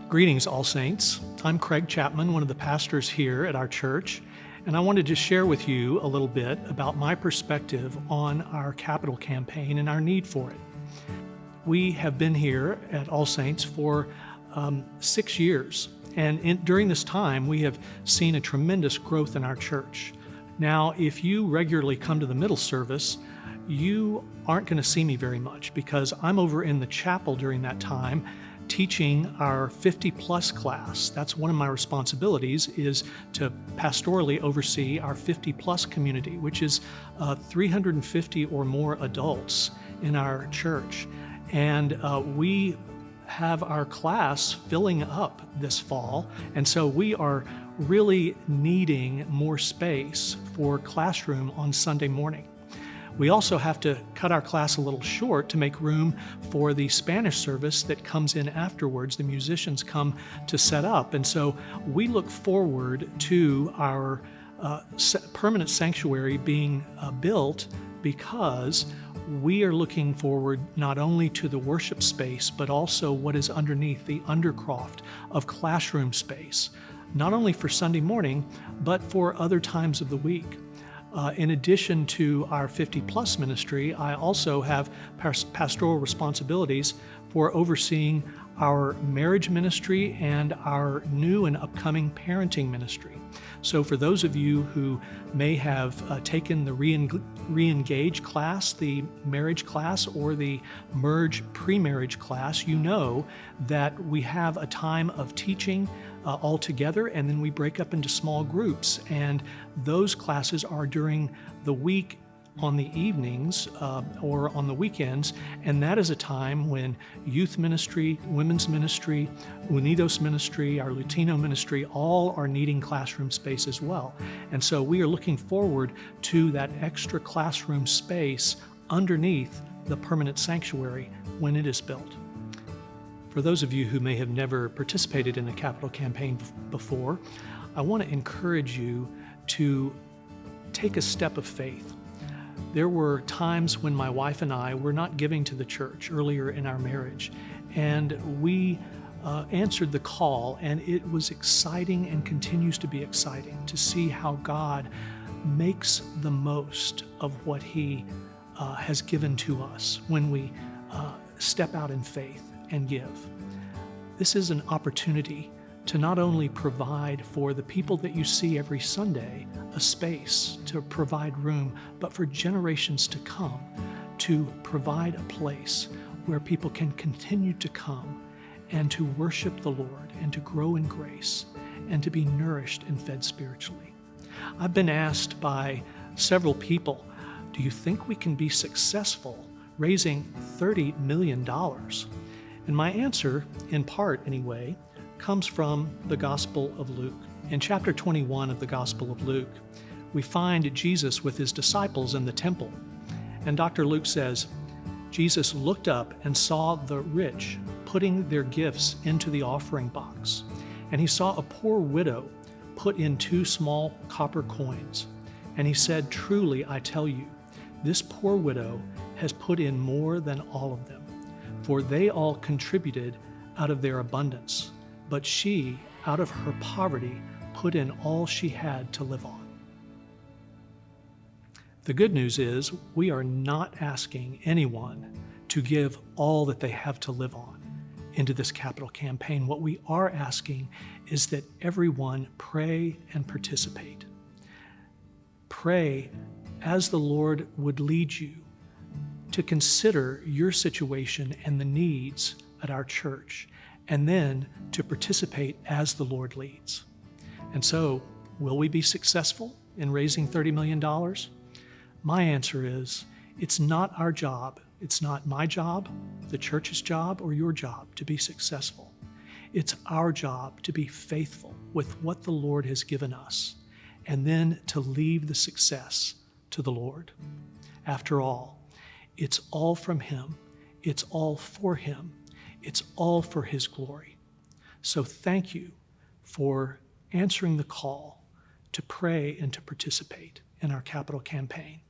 Greetings, All Saints. I'm Craig Chapman, one of the pastors here at our church, and I wanted to share with you a little bit about my perspective on our capital campaign and our need for it. We have been here at All Saints for 6 years, and during this time, we have seen a tremendous growth in our church. Now, if you regularly come to the middle service, you aren't going to see me very much because I'm over in the chapel during that time teaching our 50-plus class. That's one of my responsibilities, is to pastorally oversee our 50-plus community, which is 350 or more adults in our church. And we have our class filling up this fall, and so we are really needing more space for classroom on Sunday morning. We also have to cut our class a little short to make room for the Spanish service that comes in afterwards. The musicians come to set up, and so we look forward to our permanent sanctuary being built, because we are looking forward not only to the worship space, but also what is underneath, the undercroft of classroom space, not only for Sunday morning, but for other times of the week. In addition to our 50-plus ministry, I also have pastoral responsibilities for overseeing our marriage ministry and our new and upcoming parenting ministry. So for those of you who may have taken the re-engage class, the marriage class, or the merge pre-marriage class, you know that we have a time of teaching all together, and then we break up into small groups, and those classes are during the week on the evenings or on the weekends, and that is a time when youth ministry, women's ministry, Unidos ministry, our Latino ministry, all are needing classroom space as well. And so we are looking forward to that extra classroom space underneath the permanent sanctuary when it is built. For those of you who may have never participated in a capital campaign before, I want to encourage you to take a step of faith. There were times when my wife and I were not giving to the church earlier in our marriage, and we answered the call, and it was exciting and continues to be exciting to see how God makes the most of what He has given to us when we step out in faith and give. This is an opportunity to not only provide for the people that you see every Sunday a space to provide room, but for generations to come, to provide a place where people can continue to come and to worship the Lord and to grow in grace and to be nourished and fed spiritually. I've been asked by several people, do you think we can be successful raising $30 million? And my answer, in part anyway, comes from the Gospel of Luke. In chapter 21 of the Gospel of Luke, we find Jesus with his disciples in the temple. And Dr. Luke says, Jesus looked up and saw the rich putting their gifts into the offering box. And he saw a poor widow put in 2 small copper coins. And he said, truly, I tell you, this poor widow has put in more than all of them, for they all contributed out of their abundance. But she, out of her poverty, put in all she had to live on. The good news is we are not asking anyone to give all that they have to live on into this capital campaign. What we are asking is that everyone pray and participate. Pray as the Lord would lead you to consider your situation and the needs at our church, and then to participate as the Lord leads. And so, will we be successful in raising $30 million? My answer is, it's not our job. It's not my job, the church's job, or your job to be successful. It's our job to be faithful with what the Lord has given us, and then to leave the success to the Lord. After all, it's all from Him. It's all for Him. It's all for His glory. So thank you for answering the call to pray and to participate in our capital campaign.